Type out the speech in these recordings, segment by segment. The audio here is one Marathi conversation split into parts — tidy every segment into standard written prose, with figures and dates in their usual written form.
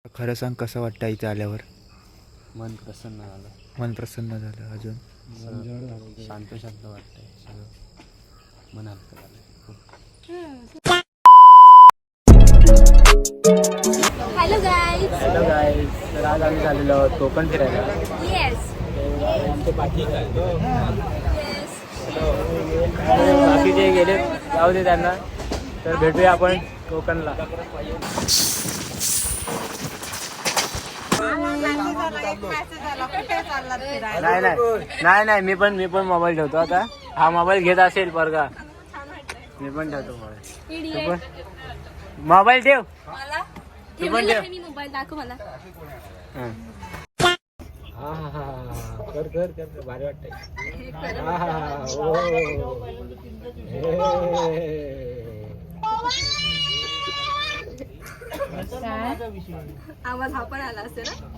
खरं सांग कसं वाटतं इथे आल्यावर? मन प्रसन्न झालं. मन प्रसन्न झालं. अजून शांत शांत वाटतंय सगळं. मन हलकं झालं खूप. Hello guys. हॅलो गाईज, तर आज आम्ही झालेलो आहोत कोकण फिरायला. येस आमचे बाकी येस. बाकीचे गेले, जाऊ दे त्यांना. तर भेटूया आपण कोकणला. नाही, मी पण मोबाईल ठेवतो आता. हा मोबाईल घेत असेल बरं. मी पण ठेवतो मोबाईल. मोबाईल ठेव. मला ठेवलेला आहे मी मोबाईल, दाखव मला. कर भारी वाटतंय. आवाज हा पण आला असेल ना.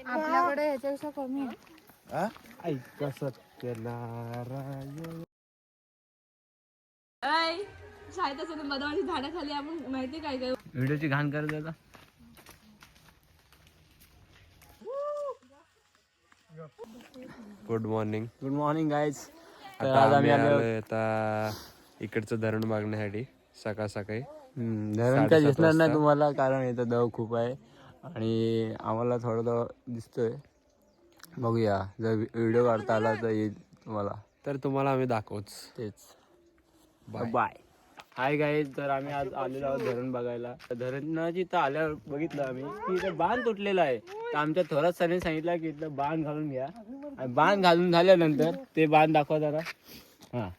आपल्याकडे ह्याच्यापेक्षा कमी आहे. शाळेत असं बदामाची झाडाखाली आपण माहिती काय काय व्हिडिओची घाण करत आता. Good morning guys. तर आता आज आम्ही आलो. आता इकडचं धरण बघण्यासाठी सकाळी. धरण काय 7:30 दिसणार नाही वाजता. तुम्हाला, कारण इथं दव खूप आहे आणि आम्हाला थोडं दव दिसतोय. बघूया, जर व्हिडिओ काढता आला तर येईल तुम्हाला. तर तुम्हाला आम्ही दाखवूच. तेच. बाय. हाय गाईज, तर आम्ही आज आलेलो आहोत धरण बघायला. धरणाची इथं आल्यावर बघितलं आम्ही की इथं बांध तुटलेला आहे. तर आमच्या थोरात सरांनी सांगितलं की इथं बांध घालून घ्या. आणि बांध घालून झाल्यानंतर ते बांध दाखवा जरा. हां,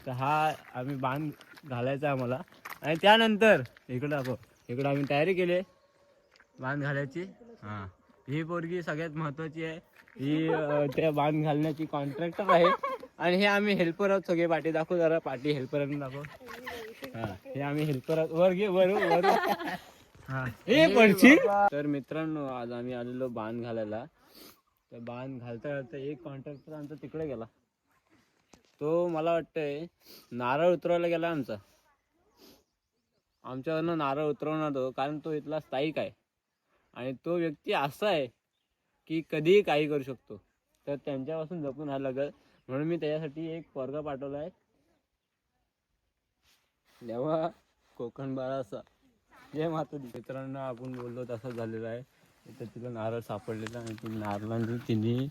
तर हा आम्ही बांध घालायचा आम्हाला. आणि त्यानंतर इकडं दाखव, इकडं आम्ही तयारी केली बांध घालायची. हां, ही पोरगी सगळ्यात महत्त्वाची आहे. ही त्या बांध घालण्याची कॉन्ट्रॅक्टर आहे. आणि हे आम्ही हेल्पर आहोत सगळे. पाठी दाखव जरा, पाठी हेल्परांना दाखव. हा, हे आम्ही हेल्पर आहोत. वर घे, वर. हा, हे पडशील. तर मित्रांनो, आज आम्ही आलेलो बांध घालायला. तर बांध घालता एक कॉन्ट्रॅक्टर आमचा तिकडे गेला. तो मला वाटतंय नारळ उतरवायला गेला आमच्यावरनं नारळ उतरवणार तो, कारण तो इथला स्थायिक आहे. आणि तो व्यक्ती असा आहे की कधीही काही करू शकतो. तर त्यांच्यापासून जपून राहायला लागेल. म्हणून मी त्याच्यासाठी एक पोरगा पाठवला आहे. देवा कोकण बाळाचा जय माता दी. मित्रांनो, आपण बोललो तसं झालेलं आहे. इथं तिला नारळ सापडलेला आणि ती नारळांनी तिने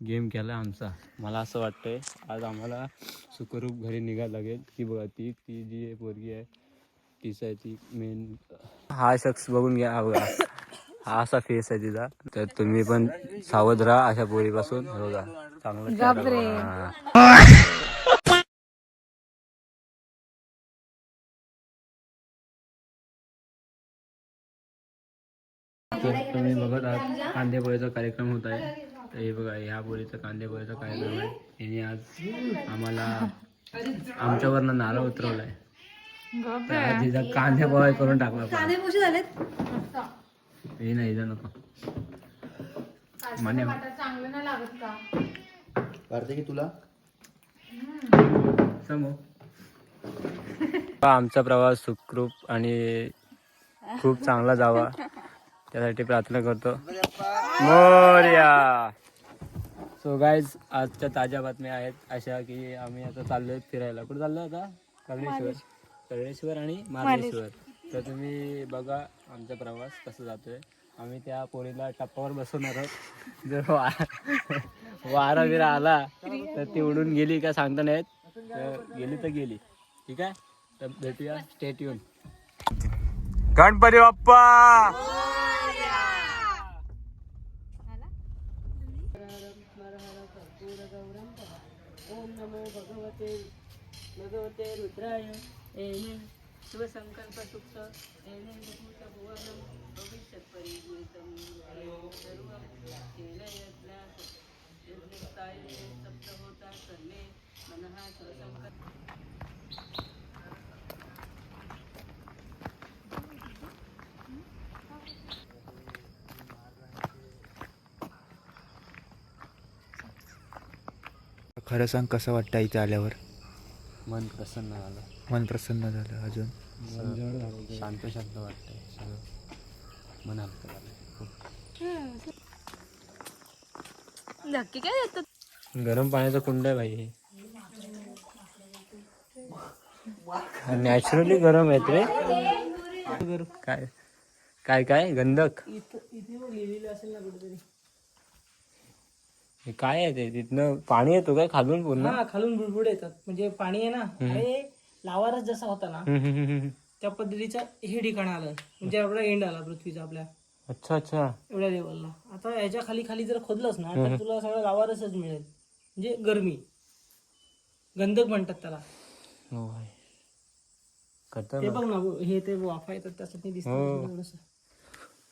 गेम केला आमचा. मला असं वाटतंय आज आम्हाला सुखरूप घरी निघायला लागेल. की बघा ती जी पोरगी आहे तीच आहे ती मेन. हा शख्स बघून घ्या, बघा हा असा फेस आहे तिचा. तर तुम्ही पण सावध राहा अशा पोरीपासून. बघा चांगलं. तर तुम्ही बघत आहात कांदेपोळीचा कार्यक्रम होत आहे. तर हे बघा, ह्या पोळीचा कांदेपोळीचा कार्यक्रम आहे. हिने आज आम्हाला आमच्यावरनं नारळ उतरवलाय. तिचा कांदेपोळी करून टाकला. कांदे पोषे झालेत. हे नाही नको मान्य चांगलं नाही लागत का? वाटतं की तुला आमचा प्रवास सुखरूप आणि खूप चांगला जावा त्यासाठी प्रार्थना करतो. मोरया. सो गाईज, आजच्या ताज्या बातम्या आहेत अशा की आम्ही आता चाललोय फिरायला. कुठे चाललोय आता? कळेश्वर आणि मार्लेश्वर. तर तुम्ही बघा आमचा प्रवास कसा जातोय. आम्ही त्या पोरीला टप्पावर बसवणार आहोत. जर वारा बिरा आला तर ती उडून गेली का सांगता नाही येत. तर गेली तर गेली. ठीक आहे, तर भेटूया. Stay tune. गणपती बाप्पा. नमो भगवते रुद्राय एने शिवसंकल्प सुख एने भूतभुवनं भविष्यत्परिगीतं सर्वं केन यज्ञात् यज्ञस्ताय सप्त होता सर्वे मनः शिवसंकल्प. खरं सांग कसं वाटतं इथे आल्यावर? मन प्रसन्न झालं, मन प्रसन्न झालं. अजून शांत शांत वाटतंय सगळं, मन हलकं झालं. नक्की काय देतात? गरम पाण्याचा कुंड आहे भाई. नॅचरली गरम आहेत रे. काय काय काय गंधक हे काय आहे ते? तिथनं पाणी येतो काय खालून पूर्ण? हा, खालून बुडबुड येतात. म्हणजे पाणी आहे ना, अरे लावारच जसा होता ना त्या पद्धतीचा हे ठिकाण आलं. म्हणजे आपला एंड आला पृथ्वीचा आपल्या. अच्छा अच्छा. एवढ्या लेवलला. आता याच्या खाली खाली जर खोदलंस ना तर तुला सगळं लावारसच मिळेल. म्हणजे गरमी, गंधक म्हणतात त्याला. हो भाई. ते बघ ना, हे ते वाफा येतात त्यासाठी दिसतात थोडंसं.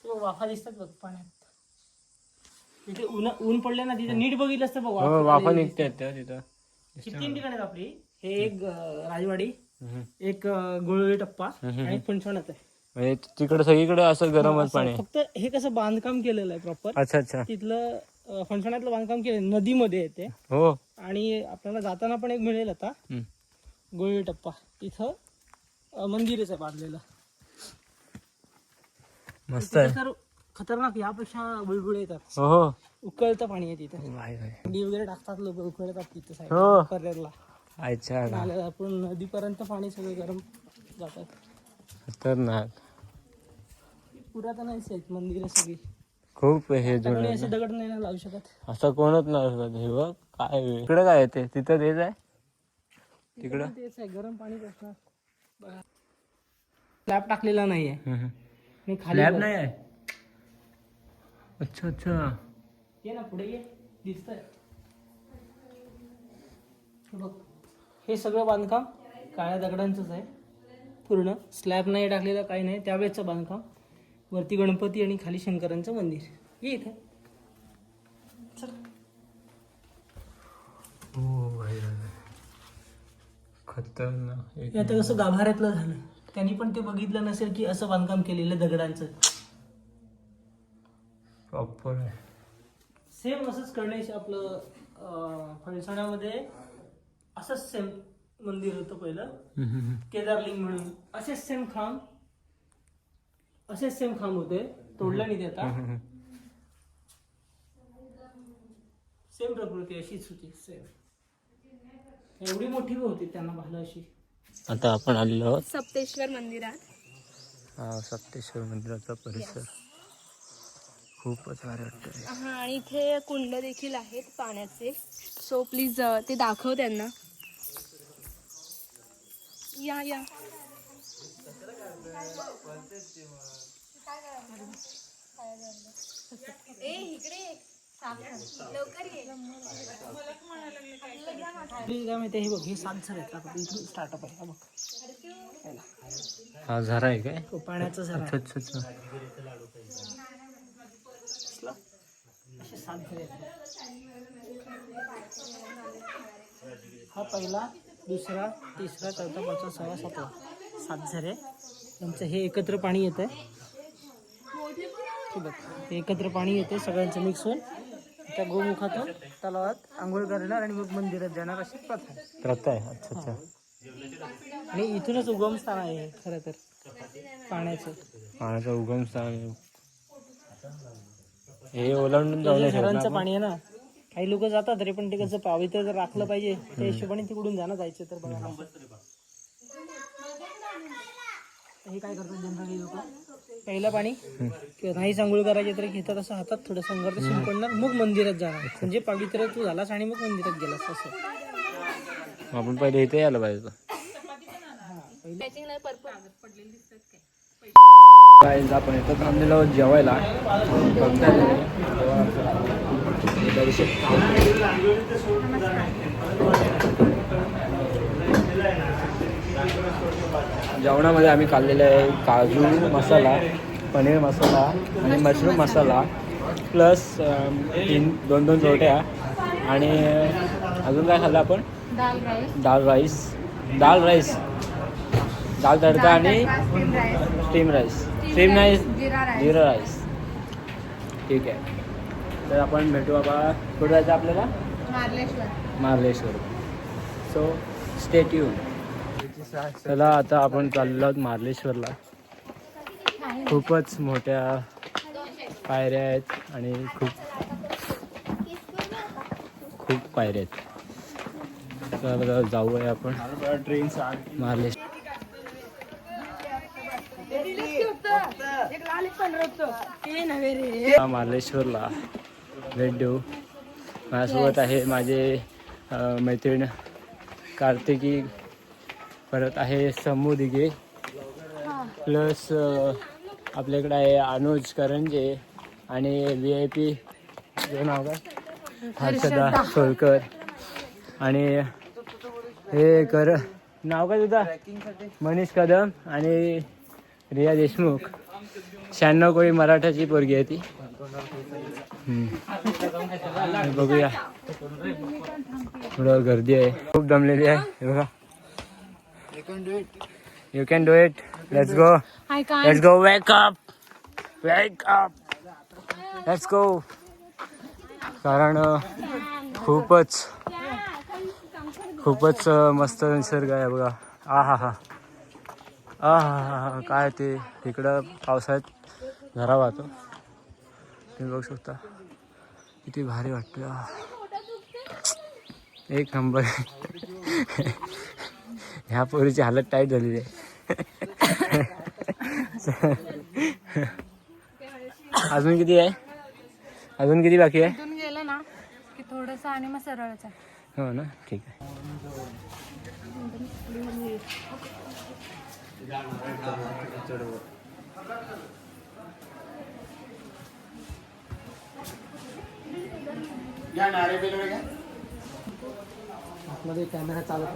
ते वाफा दिसतात बघ पाण्यात. तिथे ऊन पडले ना, तिथे नीट बघितलं तर बघ वाफा निघतात तिथं. तीन ठिकाण आहेत आपली. हे एक राजवाडी, एक गोळवली टप्पा आणि फणसवणात आहे. म्हणजे तिकडे सगळीकडे असं गरमच पाणी. फक्त हे कसं बांधकाम केलेलं आहे प्रॉपर. अच्छा अच्छा. तिथलं फणसवणातलं बांधकाम केलं नदीमध्ये येते. हो. आणि आपल्याला जाताना पण एक मिळेल आता गोळवली टप्पा. तिथं मंदिरच आहे बांधलेलं. मस्त आहे. तर खतरनाक, यापेक्षा बुलबुल येतात. हो. उकळतं पाणी आहे तिथे. भाई भाई. थंडी वगैरे टाकतात लोक, उकळतात तिथे साईड हो. पर्यटला. अच्छा. आपण नदीपर्यंत पाणी सगळं गरम जातात. खतरनाक. पुरातन आहेत मंदिरं सगळी. खूप हे जुनं. असे दगड नाही ना लावू शकत. असं कोणच नसतं. हे बघ काय इकडे काय येते, तिथं तेच आहे. तिकडं तेच आहे, गरम पाणी असणार. स्लॅब टाकलेला नाहीये. आणि खाली लॅब नाही आहे. अच्छा अच्छा. ये ना पुढे ये, दिसतंय. बघ, हे सगळं बांधकाम काळ्या दगडांचंच आहे पूर्ण. स्लॅब नाही टाकलेला, काही नाही. त्यावेळेचं बांधकाम. वरती गणपती आणि खाली शंकरांचं मंदिर. ये इथे. हो भाई. खतरनाक. हे आता कसं गाभाऱ्यातलं झालं. त्यांनी पण ते बघितलं नसेल की असं बांधकाम केलेलं दगडांचं. प्रॉपर आहे. सेम असंच गणेश आपलं फणसणामध्ये असंच सेम मंदिर होतं पहिलं. केदारलिंग म्हणून असेच सेम खांब होते. तोडलं नाही ते आता. सेम प्रकृती अशीच होती. सेम एवढी मोठी होती त्यांना भालं अशी. आता आपण आलेलो आहोत सप्तेश्वर मंदिरात. सप्तेश्वर मंदिराचा परिसर खूपच भारी वाटतंय. हा, आणि इथे कुंड देखील आहेत पाण्याचे. सो प्लीज ते दाखव त्यांना. या या. काय माहिती, हे बघ, हे 7 झर आहेत. इथून स्टार्टअप आहे. बघ, हा झरा आहे काय? पाण्याचा झरा. अच्छा अच्छा अच्छा. असे 7 झरे आहेत. हा पहिला, दुसरा, तिसरा, चौथा, पाचवा, 6वा, 7वा 7 झरे. त्यांचं हे एकत्र पाणी येतं. बघ, हे एकत्र पाणी येते सगळ्यांचं मिक्स होऊन. त्या गोमुखातून तलावात आंघोळ करणार आणि मग मंदिरात जाणार, अशी प्रथा आहे. अच्छा अच्छा. आणि इथूनच उगमस्थान आहे खरं तर पाण्याचं उगमस्थान. हे ओलांडून जाऊ झरांचं पाणी आहे ना. काही लोक जातात तरी पण ते कसं पावित्र जर राखलं पाहिजे त्या हिशोबाने तिकडून जायचं. तर बघा, हे काय करतात जनरली लोक, पहिलं पाणी किंवा नाही आंघोळ करायचे तरी घेतात असं हातात थोडं संघर्ष शिंपडणार, मग मंदिरात जाणार. म्हणजे पवित्र तू झालास आणि मग मंदिरात गेलास असं. आपण पहिले इथे यायला पाहिजे. आपण इथं थांबलेलो जेवायला. जेवणामध्ये आम्ही खाल्लेलं आहे काजू मसाला, पनीर मसाला आणि मशरूम मसाला प्लस 2 रोट्या आणि अजून काय खाल्लं आपण? दाल राईस दाल तडका आणि स्टीम राईस जिरा राईस. ठीक आहे, तर आपण भेटू बाबा. कुठं जायचं आपल्याला? मार्लेश्वर. So stay tune. चला आता आपण चाललो आहोत मार्लेश्वरला. खूपच मोठ्या पायऱ्या आहेत आणि खूप पायऱ्या आहेत. तर जाऊया आपण मार्लेश्वर. मार्लेश्वरला भेट देऊ. माझ्यासोबत आहे माझे मैत्रीण कार्तिकी, परत आहे समू दिघे, प्लस आपल्याकडे आहे अनुज करंजे आणि VIP नाव काय? हर्षदा सोलकर. आणि हे नाव काय तुझा? मनीष कदम आणि रिया देशमुख. 96 कोळी मराठाची पोरगी आहे ती. बघूया, थोडं गर्दी आहे, खूप दमलेली आहे. हे बघा, you can do it. Let's go. Wake up let's go. कारण खूपच मस्त निसर्ग आहे बघा. हा काय ते इकडं पावसाळ्यात झरा वाहतो, तुम्ही बघू शकता. किती भारी वाटतं, एक नंबर. ह्या पोरीची हालत टाईट झालेली आहे. अजून किती आहे? अजून किती बाकी आहे? गेलं ना की थोडंसं आणि मग सरळच आहे. हो ना, ठीक आहे. कॅमेरा चालत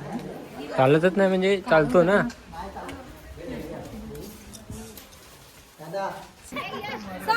चालतच नाही म्हणजे चालतो ना. So